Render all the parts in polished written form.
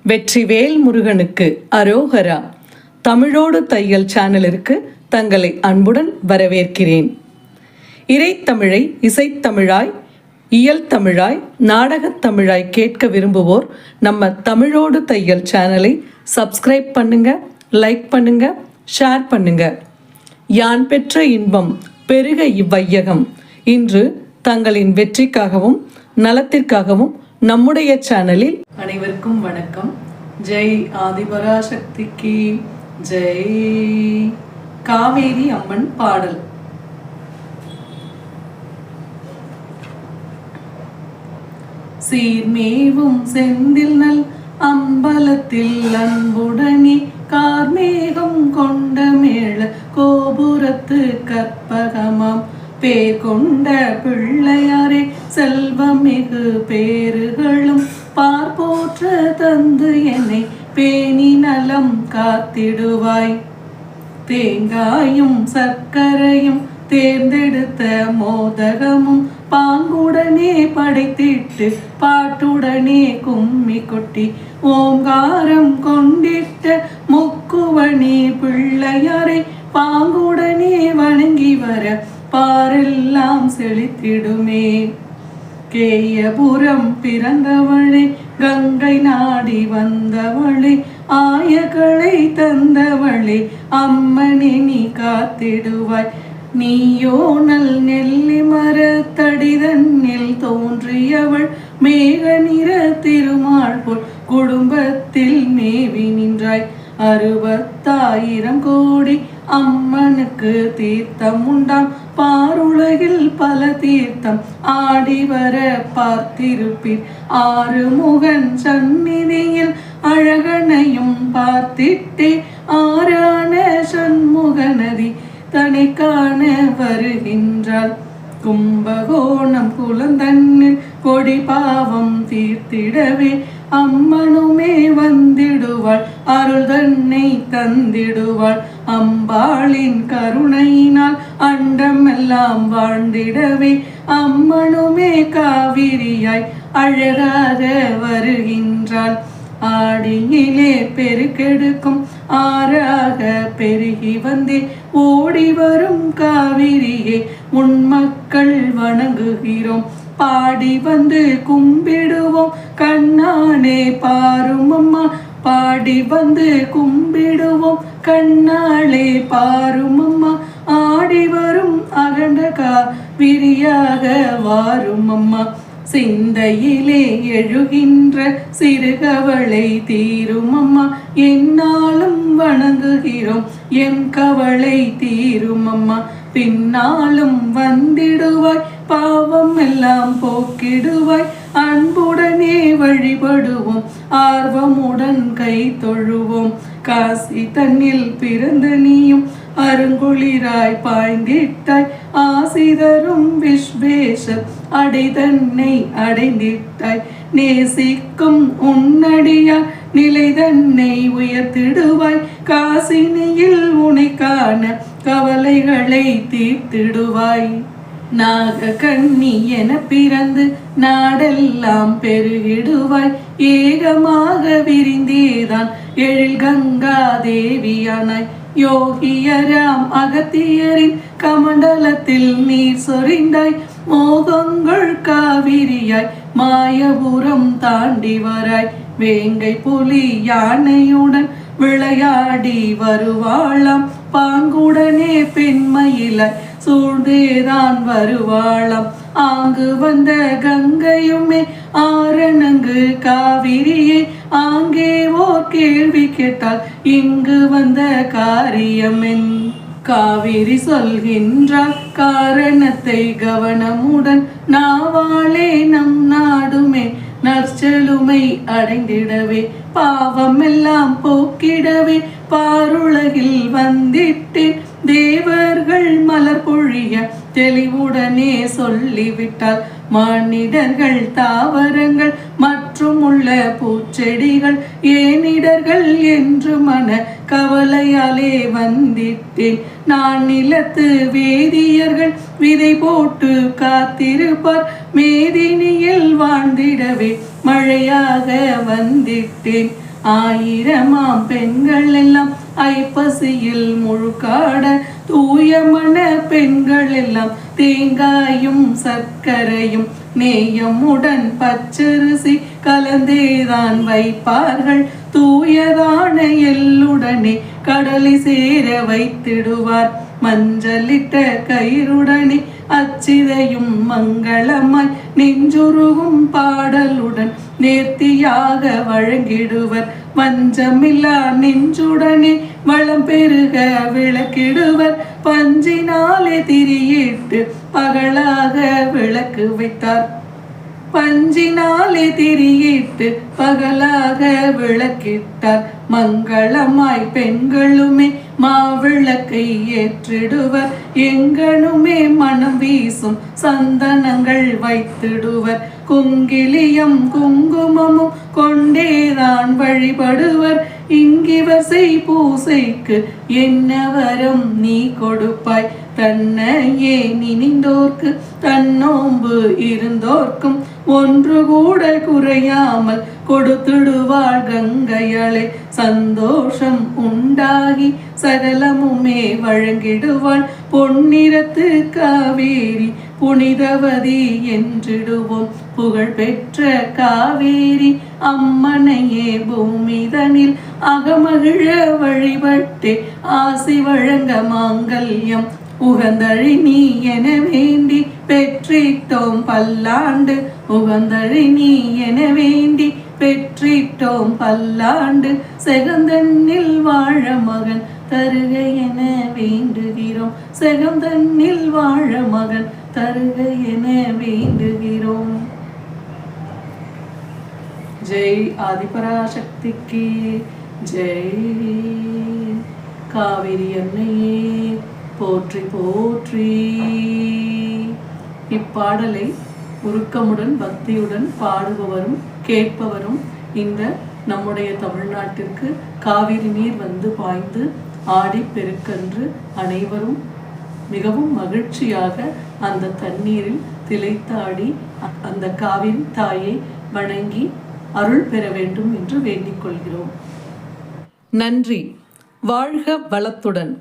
வெற்றிவேல் முருகனுக்கு அரோகரா. தமிழோடு தையல் சேனலிற்கு தங்களை அன்புடன் வரவேற்கிறேன். இறைத்தமிழை இசைத்தமிழாய், இயல் தமிழாய், நாடகத் தமிழாய் கேட்க விரும்புவோர் நம்ம தமிழோடு தையல் சேனலை சப்ஸ்கிரைப் பண்ணுங்க, லைக் பண்ணுங்க, ஷேர் பண்ணுங்க. யான் பெற்ற இன்பம் பெருக இவ்வையகம். இன்று தங்களின் வெற்றிக்காகவும் நலத்திற்காகவும் நம்முடைய சேனலில் அனைவருக்கும் வணக்கம். ஜெய் ஆதிபராசக்திக்கு ஜெய். காவேரி அம்மன் பாடல். சீர்மேவும் செந்தில் நல் அம்பலத்தில் அன்புடனே கார்மேகம் கொண்ட மேள கோபுரத்து கற்பகமாம் பேர் கொண்ட பிள்ளையாரே செல்வமிகு பேறுகளும் பார்ப்போற்ற தந்து என்னை பேணி நலம் காத்திடுவாய். தேங்காயும் சர்க்கரையும் தேர்ந்தெடுத்த மோதகமும் பாங்குடனே படைத்திட்டு பாட்டுடனே கும்மி கொட்டி ஓங்காரம் கொண்டிட்ட முக்குவனே பிள்ளையாரை பாங்குடனே வணங்கி வர பாரெல்லாம் செழித்திடுமே. கேயபுரம் பிறந்தவளே, கங்கை நாடி வந்தவளே, ஆயகளை தந்தவளே, அம்மனே நீ காத்திடுவாய். நீயோ நல் நெல்லி மரத்தடிதன்னில் தோன்றியவள், மேக நிற திருமால் போல் குடும்பத்தில் மேவி நின்றாய். 60,000 கோடி அம்மனுக்கு தீர்த்தம் உண்டாம், பாருலகில் பல தீர்த்தம் ஆடி வர பார்த்திருப்பீர். ஆறுமுகன் சந்நிதியில் அழகனையும் பார்த்திட்டே ஆறான சண்முகநதி தனை காண வருகின்றாள். கும்பகோணம் குலந்தன்னில் கொடி பாவம் தீர்த்திடவே அம்மனுமே வந்திடுவாள், அருள் தன்னை தந்திடுவாள். அம்பாளின் கருணையினால் அண்டம் எல்லாம் வாழ்ந்திடவே அம்மனுமே காவிரியாய் அழகாக வருகின்றாள். ஆடியிலே பெருக்கெடுக்கும் ஆறாக பெருகி வந்தே ஓடி வரும் காவிரியே உன் மக்கள் வணங்குகிறோம். பாடி வந்து கும்பிடுவோம் கண்ணானே பாரும் அம்மா, பாடி வந்து கும்பிடுவோம் கண்ணாளே பாரும் அம்மா. ஆடி வரும் அகண்ட காவிரியாக வாரும் அம்மா. சிந்தையிலே எழுகின்ற சிறுகவளை தீரும் அம்மா, என்னாலும் வணங்குகிறோம் என் கவலை தீரும் அம்மா. பின்னாலும் வந்திடுவாய், பாவம் எல்லாம் போக்கிடுவாய், அன்புடனே வழிபடுவோம், ஆர்வமுடன் கை தொழுவோம். காசி தன்னில் பிறந்த நீயும் அருங்குளிராய் பாய்ந்திட்டாய், ஆசி தரும் விஸ்வேஷர் அடைதன்னை அடைந்திட்டாய். நேசிக்கும் உன்னடியார் நிலை தன்னை உயர்த்திடுவாய், காசினியில் உனை காண கவலைகளை தீர்த்திடுவாய். நாகக்கண்ணி என பிறந்து நாடெல்லாம் பெருகிடுவாய், ஏகமாக விரிந்தேதான் எழில் கங்கா தேவியானாய். யோகியராம் அகத்தியரின் கமண்டலத்தில் நீர் சொரிந்தாய், மோகங்கள் காவிரியாய் மாயபுரம் தாண்டி வராய். வேங்கை புலி யானையுடன் விளையாடி வருவாளாம், பாங்குடனே பெண்மயிலாய் சூழ்ந்தேதான் வருவாளாம். ஆங்கு வந்த கங்கையுமே ஆரணங்கு காவிரியே, ஆங்கே ஓர் கேள்வி கேட்டால் இங்கு வந்த காரியமென். காவிரி சொல்கின்றார் காரணத்தை கவனமுடன், நாவாளே நம் நாடுமே நற்செழுமை அடைந்திடவே, பாவம் எல்லாம் போக்கிடவே பாருலகில் வந்திட்டேன். தேவர்கள் மலர் பொழிய தெளிவுடனே சொல்லிவிட்டால், மானிடர்கள் தாவரங்கள் மற்றும் உள்ள பூச்செடிகள் ஏனிடர்கள் என்று மன கவலையாலே வந்திட்டேன். நான் நிலத்து வேதியர்கள் விதை போட்டு காத்திருப்பார், மேதினியில் வாழ்ந்திடவே மழையாக வந்திட்டேன். ஆயிரமாம் பெண்கள் எல்லாம் ஐப்பசியில் முழுக்காட தூயமன பெண்கள் எல்லாம் தேங்காயும் சர்க்கரையும் நேயமுடன் பச்சரிசி கலந்தேதான் வைப்பார்கள். தூயதான எள்ளுடனே கடலை சேர வைத்திடுவார். மஞ்சளிட்ட கயிறுடனே அச்சிதையும் மங்களமாய் நெஞ்சுருகும் பாடலுடன் நேர்த்தியாக வழங்கிடுவர். வஞ்சமில்லா நெஞ்சுடனே வளம் பெருக விளக்கிடுவர். பஞ்சினாலே திரியிட்டு பகலாக விளக்கு வைத்தார். பஞ்சினாலே திரியிட்டு பகலாக விளக்கிட்டார். மங்களமாய் பெண்களுமே மாவிளக்கை ஏற்றிடுவர். எங்கனுமே மனம் வீசும் சந்தனங்கள் வைத்திடுவர். குங்கிலியம் குங்குமமும் கொண்டேதான் வழிபடுவர். இங்கிவர் செய் பூசைக்கு என்ன வரம் நீ கொடுப்பாய். தன்னையே நினைந்தோர்க்கு தன்னோம்பு இருந்தோர்க்கும் ஒன்று கூட குறையாமல் கொடுத்துடுவாள் கங்கையாளே. சந்தோஷம் உண்டாகி சகலமுமே வழங்கிடுவாள். பொன்னிறத்து காவேரி புனிதவதி என்றிடுவோம். புகழ் பெற்ற காவேரி அம்மனையே பூமிதனில் அகமகிழ வழிபட்டே ஆசி வழங்க மாங்கல்யம் உகந்தழி நீ என வேண்டி பெற்றிட்டோம் பல்லாண்டு. உகந்தழி நீ என வேண்டி பெற்றிட்டோம் பல்லாண்டு. செகந்தன்னில் வாழ மகன் தருக என வேண்டுகிறோம். செகந்தன்னில் வாழ மகன் தருக என வேண்டுகிறோம். ஜெய் ஆதிபராசக்திக்கு ஜெய். காவிரி அன்னையே போற்றி போற்றி. இப்பாடலை உருக்கமுடன் பக்தியுடன் பாடுபவரும் கேட்பவரும் இந்த நம்முடைய தமிழ்நாட்டிற்கு காவிரி நீர் வந்து பாய்ந்து ஆடி பெருக்கன்று அனைவரும் மிகவும் மகிழ்ச்சியாக அந்த தண்ணீரில் திளைத்தாடி அந்த காவிரி தாயை வணங்கி அருள் பெற வேண்டும் என்று வேண்டிக் கொள்கிறோம். நன்றி. வாழ்க வளத்துடன்.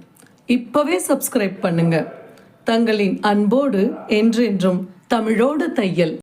இப்பவே சப்ஸ்கிரைப் பண்ணுங்க. தங்களின் அன்போடு என்றென்றும் தமிழோடு தையல்.